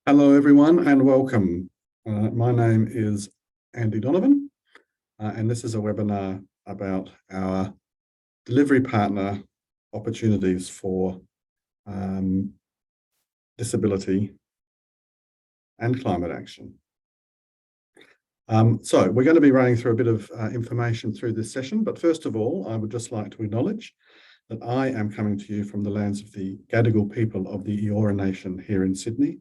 Hello, everyone, and welcome. My name is Andy Donovan, and this is a webinar about our delivery partner opportunities for disability and climate action. So we're going to be running through a bit of information through this session, but first of all, I would just like to acknowledge that I am coming to you from the lands of the Gadigal people of the Eora Nation here in Sydney.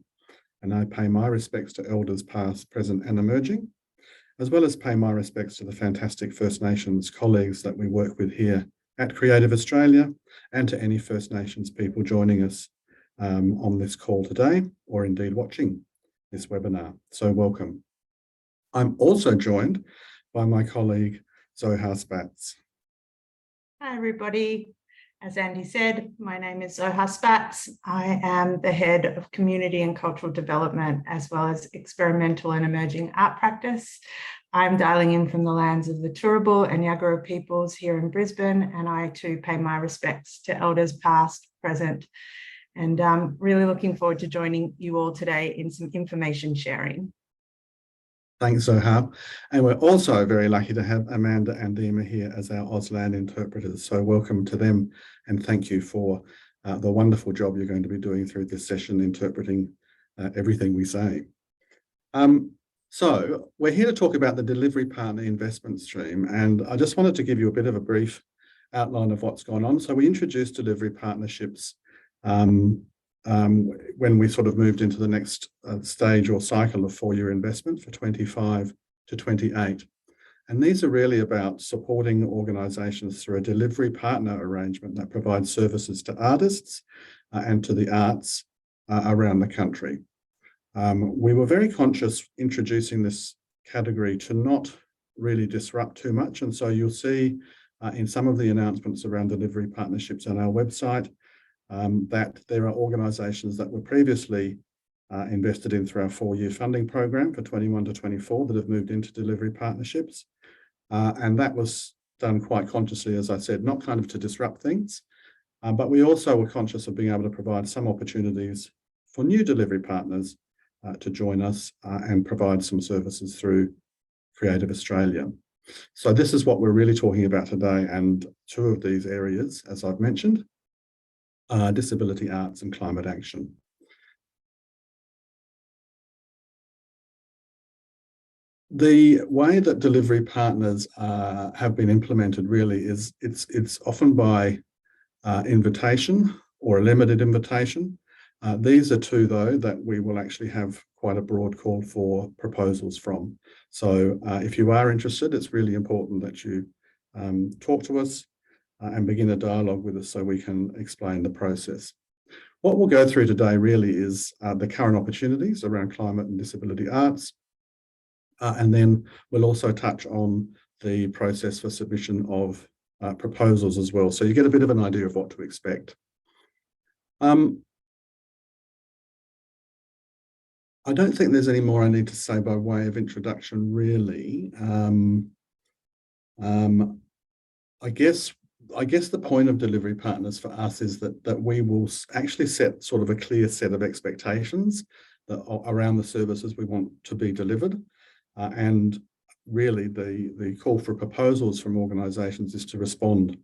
And I pay my respects to elders past, present and emerging, as well as pay my respects to the fantastic First Nations colleagues that we work with here at Creative Australia, and to any First Nations people joining us on this call today, or indeed watching this webinar. So welcome. I'm also joined by my colleague, Zohar Spatz. Hi, everybody. As Andy said, my name is Zohar Spatz. I am the head of community and cultural development, as well as experimental and emerging art practice. I'm dialing in from the lands of the Turrbal and Yagara peoples here in Brisbane, and I too pay my respects to elders past, present, and really looking forward to joining you all today in some information sharing. Thanks, Zohar. And we're also very lucky to have Amanda and Dima here as our Auslan interpreters. So welcome to them, and thank you for the wonderful job you're going to be doing through this session, interpreting everything we say. So we're here to talk about the delivery partner investment stream, and I just wanted to give you a bit of a brief outline of what's gone on. So we introduced delivery partnerships when we sort of moved into the next stage or cycle of 4-year investment for 25 to 28. And these are really about supporting organisations through a delivery partner arrangement that provides services to artists and to the arts around the country. We were very conscious introducing this category to not really disrupt too much. And so you'll see in some of the announcements around delivery partnerships on our website, that there are organisations that were previously invested in through our 4-year funding program for 21 to 24 that have moved into delivery partnerships. And that was done quite consciously, as I said, not kind of to disrupt things, but we also were conscious of being able to provide some opportunities for new delivery partners to join us and provide some services through Creative Australia. So this is what we're really talking about today, and 2 of these areas, as I've mentioned, disability arts and climate action. The way that delivery partners have been implemented really is it's often by invitation or a limited invitation. These are 2, though, that we will actually have quite a broad call for proposals from. So if you are interested, it's really important that you talk to us and begin a dialogue with us so we can explain the process. What we'll go through today really is the current opportunities around climate and disability arts, and then we'll also touch on the process for submission of proposals as well, so you get a bit of an idea of what to expect. I don't think there's any more I need to say by way of introduction, really. I guess the point of delivery partners for us is that we will actually set sort of a clear set of expectations around the services we want to be delivered. And really the call for proposals from organisations is to respond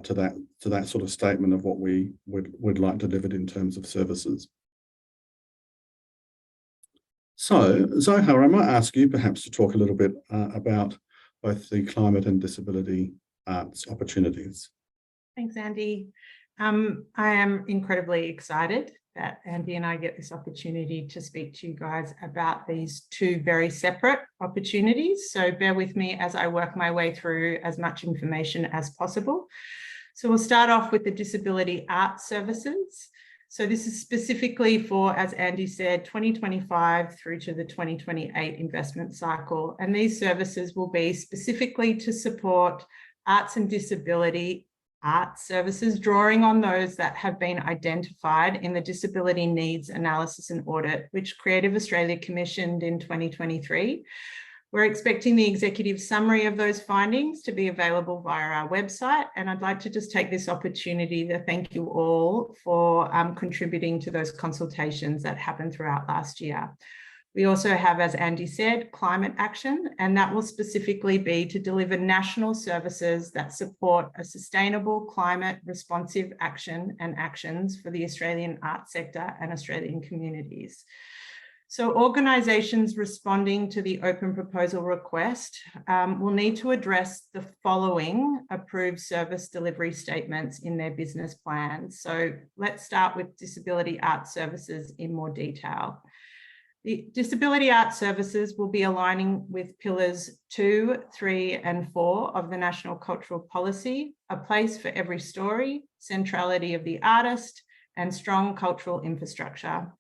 to that sort of statement of what we would like delivered in terms of services. So Zohar, I might ask you perhaps to talk a little bit about both the climate and disability arts opportunities. Thanks, Andy. I am incredibly excited that Andy and I get this opportunity to speak to you guys about these 2 very separate opportunities. So bear with me as I work my way through as much information as possible. So we'll start off with the disability art services. So this is specifically for, as Andy said, 2025 through to the 2028 investment cycle. And these services will be specifically to support arts and disability art services, drawing on those that have been identified in the Disability Needs Analysis and Audit, which Creative Australia commissioned in 2023, We're expecting the executive summary of those findings to be available via our website. And I'd like to just take this opportunity to thank you all for contributing to those consultations that happened throughout last year. We also have, as Andy said, climate action, and that will specifically be to deliver national services that support a sustainable climate responsive action and actions for the Australian arts sector and Australian communities. So organisations responding to the open proposal request will need to address the following approved service delivery statements in their business plans. So let's start with disability arts services in more detail. The disability arts services will be aligning with pillars 2, 3, and 4 of the National Cultural Policy, a place for every story, centrality of the artist, and strong cultural infrastructure.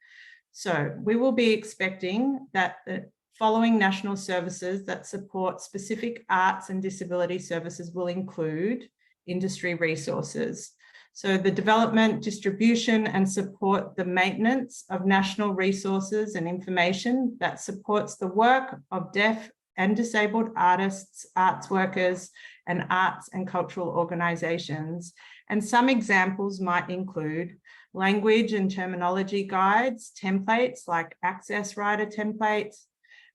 So we will be expecting that the following national services that support specific arts and disability services will include industry resources. So the development, distribution, and support the maintenance of national resources and information that supports the work of deaf and disabled artists, arts workers, and arts and cultural organisations. And some examples might include language and terminology guides, templates like access rider templates,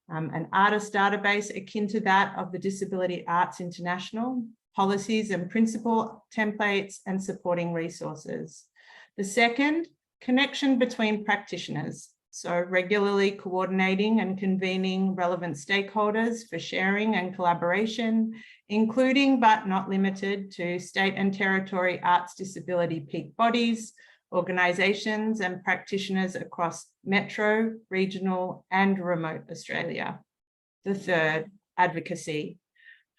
an artist database akin to that of the Disability Arts International, policies and principle templates, and supporting resources. The second, connection between practitioners. So regularly coordinating and convening relevant stakeholders for sharing and collaboration, including but not limited to state and territory arts disability peak bodies, organisations and practitioners across metro, regional and remote Australia. The third, advocacy.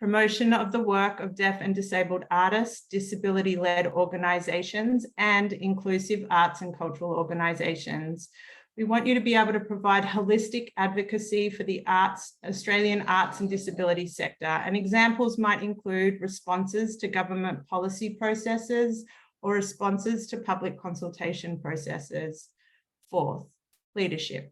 Promotion of the work of deaf and disabled artists, disability-led organisations and inclusive arts and cultural organisations. We want you to be able to provide holistic advocacy for the arts, Australian arts and disability sector. And examples might include responses to government policy processes or responses to public consultation processes. Fourth, leadership.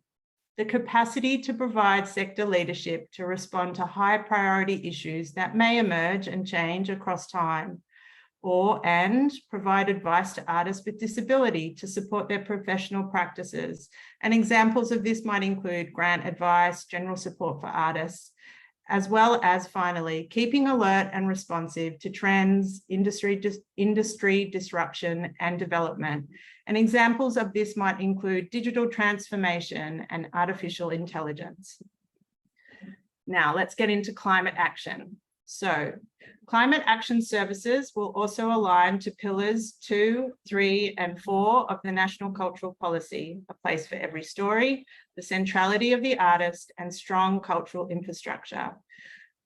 The capacity to provide sector leadership to respond to high priority issues that may emerge and change across time, and provide advice to artists with disability to support their professional practices. And examples of this might include grant advice, general support for artists, as well as finally, keeping alert and responsive to trends, industry disruption and development. And examples of this might include digital transformation and artificial intelligence. Now let's get into climate action. So climate action services will also align to pillars 2, 3, and 4 of the National Cultural Policy, a place for every story, the centrality of the artist, and strong cultural infrastructure.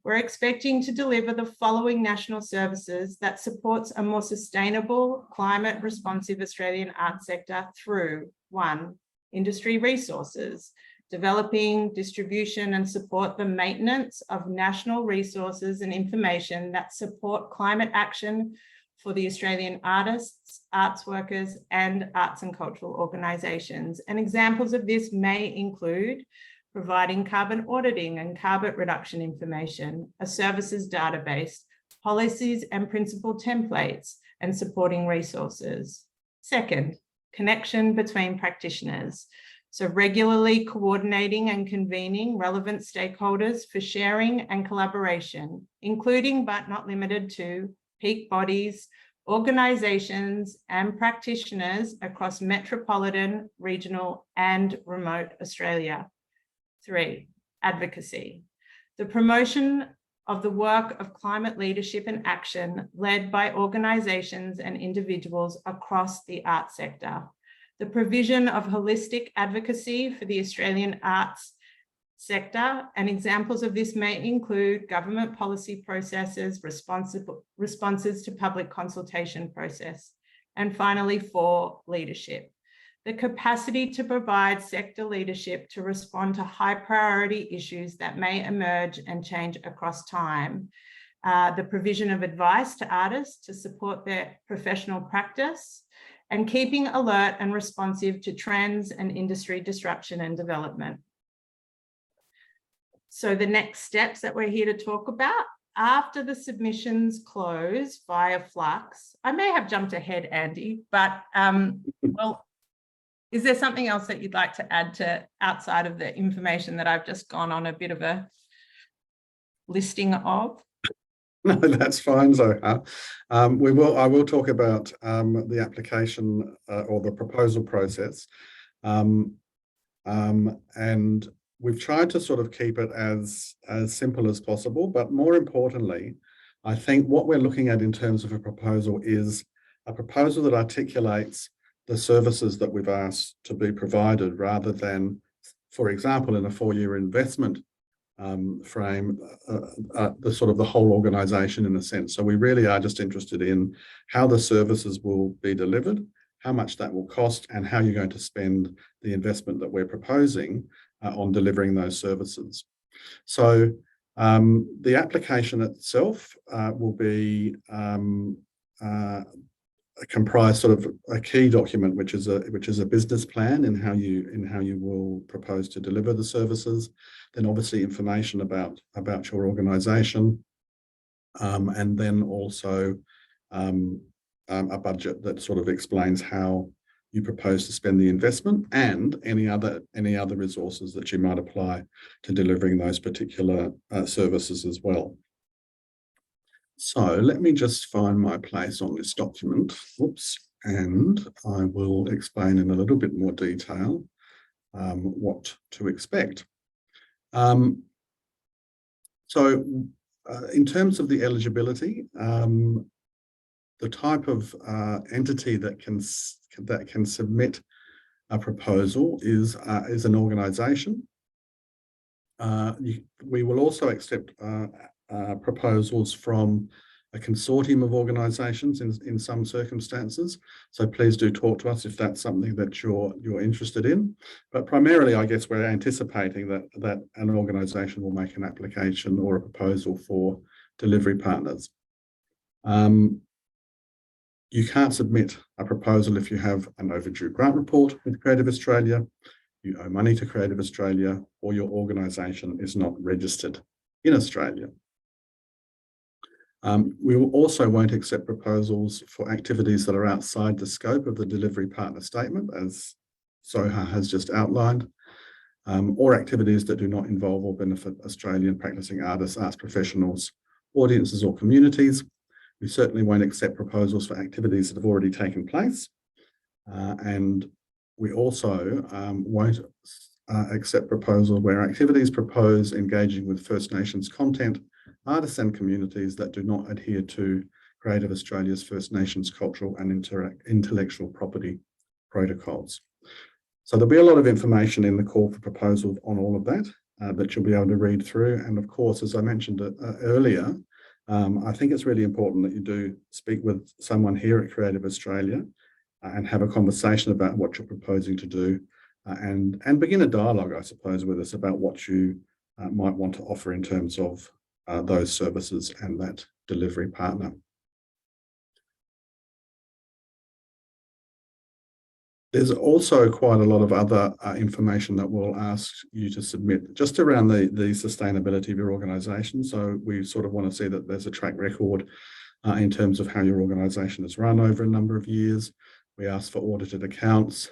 We're expecting to deliver the following national services that supports a more sustainable, climate responsive Australian arts sector through 1, industry resources, developing, distribution, and support the maintenance of national resources and information that support climate action for the Australian artists, arts workers, and arts and cultural organisations. And examples of this may include providing carbon auditing and carbon reduction information, a services database, policies and principle templates, and supporting resources. Second, connection between practitioners. So regularly coordinating and convening relevant stakeholders for sharing and collaboration, including but not limited to peak bodies, organisations and practitioners across metropolitan, regional and remote Australia. 3, advocacy. The promotion of the work of climate leadership and action led by organisations and individuals across the arts sector. The provision of holistic advocacy for the Australian arts sector, and examples of this may include government policy processes, responses to public consultation process. And finally, 4, leadership. The capacity to provide sector leadership to respond to high priority issues that may emerge and change across time. The provision of advice to artists to support their professional practice, and keeping alert and responsive to trends and industry disruption and development. So the next steps that we're here to talk about, after the submissions close via Flux, I may have jumped ahead, Andy, but well, is there something else that you'd like to add to outside of the information that I've just gone on a bit of a listing of? No, that's fine, Zohar. I will talk about the application or the proposal process. And we've tried to sort of keep it as simple as possible, but more importantly, I think what we're looking at in terms of a proposal is a proposal that articulates the services that we've asked to be provided, rather than, for example, in a 4-year investment frame, the sort of the whole organisation in a sense. So we really are just interested in how the services will be delivered, how much that will cost, and how you're going to spend the investment that we're proposing on delivering those services. So the application itself will be comprise sort of a key document, which is a business plan in how you will propose to deliver the services. Then obviously information about your organisation, and then also a budget that sort of explains how you propose to spend the investment, and any other resources that you might apply to delivering those particular services as well. So let me just find my place on this document. Whoops. And I will explain in a little bit more detail what to expect. So in terms of the eligibility, the type of entity that can submit a proposal is an organisation. We will also accept proposals from a consortium of organisations in some circumstances. So please do talk to us if that's something that you're interested in. But primarily, I guess we're anticipating that an organisation will make an application or a proposal for delivery partners. You can't submit a proposal if you have an overdue grant report with Creative Australia, you owe money to Creative Australia, or your organisation is not registered in Australia. We also won't accept proposals for activities that are outside the scope of the delivery partner statement, as Zohar has just outlined, or activities that do not involve or benefit Australian practicing artists, arts professionals, audiences or communities. We certainly won't accept proposals for activities that have already taken place. And we also won't accept proposals where activities propose engaging with First Nations content, artists and communities that do not adhere to Creative Australia's First Nations cultural and intellectual property protocols. So there'll be a lot of information in the call for proposals on all of that that you'll be able to read through. And of course, as I mentioned earlier, I think it's really important that you do speak with someone here at Creative Australia and have a conversation about what you're proposing to do, and begin a dialogue, I suppose, with us about what you might want to offer in terms of those services and that delivery partner. There's also quite a lot of other information that we'll ask you to submit just around the sustainability of your organisation. So we sort of want to see that there's a track record in terms of how your organisation is run over a number of years. We ask for audited accounts,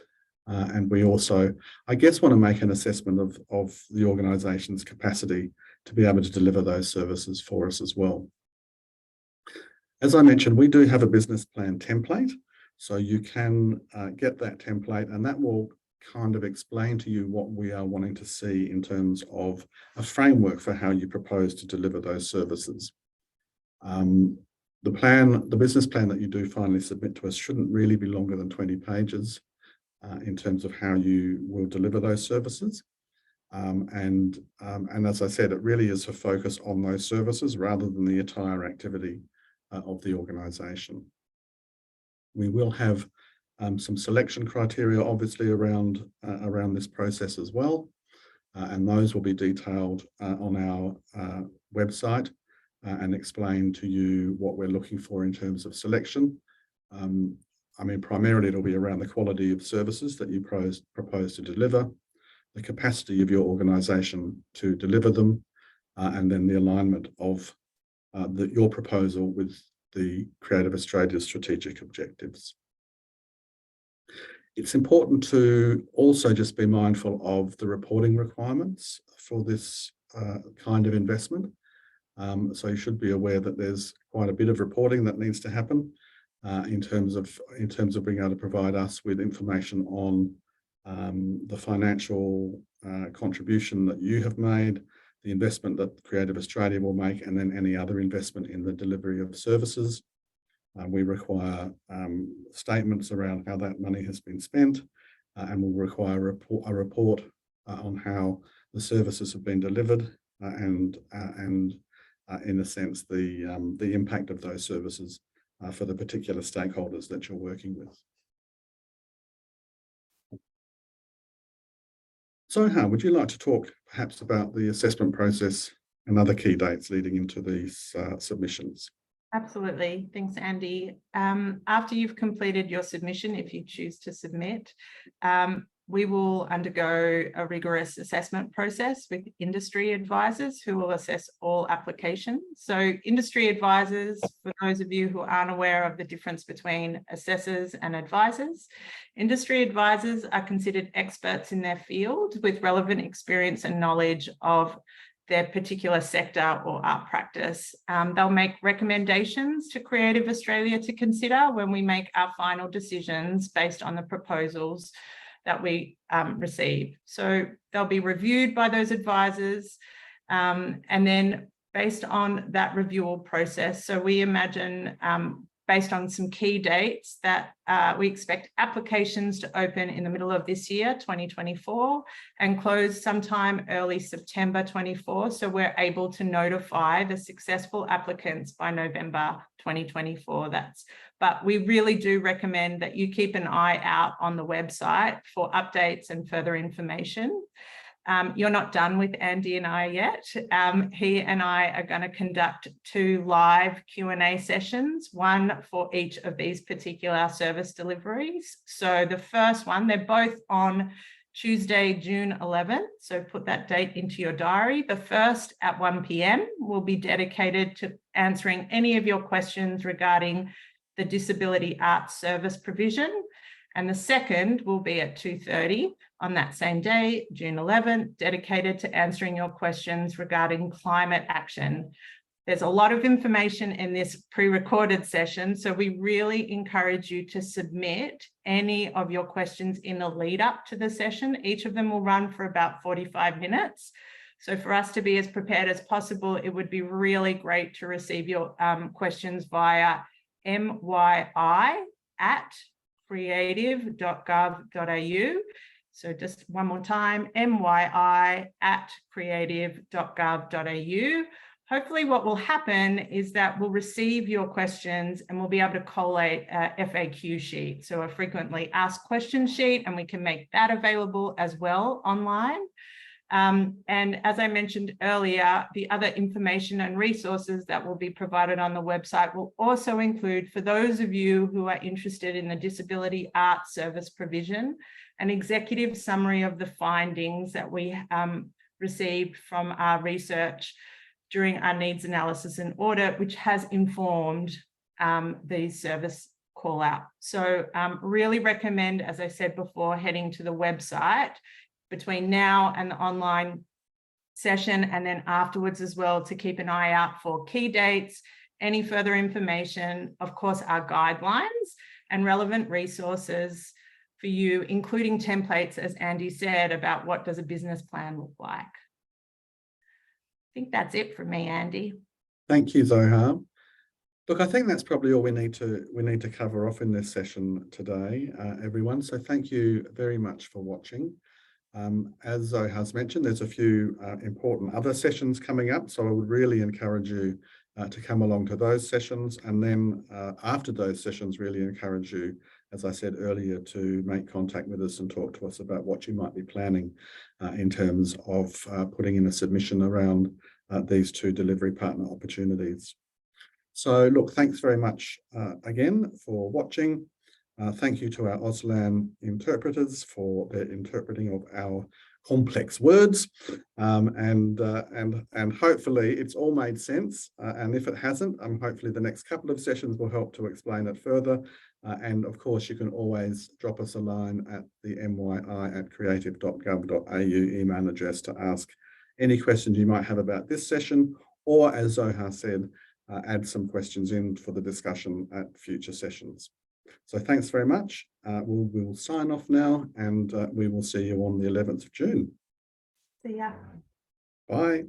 and we also, I guess, want to make an assessment of the organisation's capacity to be able to deliver those services for us as well. As I mentioned, we do have a business plan template. So you can get that template, and that will kind of explain to you what we are wanting to see in terms of a framework for how you propose to deliver those services. The business plan that you do finally submit to us shouldn't really be longer than 20 pages in terms of how you will deliver those services. And as I said, it really is a focus on those services rather than the entire activity of the organisation. We will have some selection criteria, obviously, around this process as well, and those will be detailed on our website and explain to you what we're looking for in terms of selection. I mean, primarily it'll be around the quality of services that you propose to deliver, the capacity of your organisation to deliver them, and then the alignment of your proposal with the Creative Australia's strategic objectives. It's important to also just be mindful of the reporting requirements for this kind of investment. So you should be aware that there's quite a bit of reporting that needs to happen in terms of being able to provide us with information on the financial contribution that you have made, the investment that Creative Australia will make, and then any other investment in the delivery of services. We require statements around how that money has been spent, and we'll require a report on how the services have been delivered and in a sense, the impact of those services for the particular stakeholders that you're working with. Zohar, would you like to talk perhaps about the assessment process and other key dates leading into these submissions? Absolutely. Thanks, Andy. After you've completed your submission, if you choose to submit, we will undergo a rigorous assessment process with industry advisors who will assess all applications. So industry advisors, for those of you who aren't aware of the difference between assessors and advisors, industry advisors are considered experts in their field with relevant experience and knowledge of their particular sector or art practice. They'll make recommendations to Creative Australia to consider when we make our final decisions based on the proposals that we receive. So they'll be reviewed by those advisors, and then based on that review process, so we imagine based on some key dates that we expect applications to open in the middle of this year, 2024, and close sometime early September 24. So we're able to notify the successful applicants by November 2024. But we really do recommend that you keep an eye out on the website for updates and further information. You're not done with Andy and I yet. He and I are going to conduct 2 live Q&A sessions, one for each of these particular service deliveries. So the first one, they're both on Tuesday, June 11th. So put that date into your diary. The first at 1 p.m. will be dedicated to answering any of your questions regarding the disability arts service provision. And the second will be at 2:30 on that same day, June 11th, dedicated to answering your questions regarding climate action. There's a lot of information in this pre-recorded session, so we really encourage you to submit any of your questions in the lead up to the session. Each of them will run for about 45 minutes. So for us to be as prepared as possible, it would be really great to receive your questions via myi@creative.gov.au. So just one more time, myi@creative.gov.au. Hopefully what will happen is that we'll receive your questions and we'll be able to collate a FAQ sheet, so a frequently asked question sheet, and we can make that available as well online. And as I mentioned earlier, the other information and resources that will be provided on the website will also include, for those of you who are interested in the disability art service provision, an executive summary of the findings that we received from our research during our needs analysis and audit, which has informed the service call out. So really recommend, as I said before, heading to the website between now and the online session, and then afterwards as well, to keep an eye out for key dates, any further information, of course, our guidelines and relevant resources for you, including templates, as Andy said, about what does a business plan look like. I think that's it for me, Andy. Thank you, Zohar. Look, I think that's probably all we need to cover off in this session today, everyone. So thank you very much for watching. As Zohar's mentioned, there's a few important other sessions coming up, so I would really encourage you to come along to those sessions, and then after those sessions, really encourage you, as I said earlier, to make contact with us and talk to us about what you might be planning in terms of putting in a submission around these 2 delivery partner opportunities. So look, thanks very much again for watching. Thank you to our Auslan interpreters for their interpreting of our complex words, and hopefully it's all made sense. And if it hasn't, hopefully the next couple of sessions will help to explain it further. And of course, you can always drop us a line at the myi@creative.gov.au email address to ask any questions you might have about this session, or as Zohar said, add some questions in for the discussion at future sessions. So thanks very much. We'll sign off now, and we will see you on the 11th of June. See ya. Bye.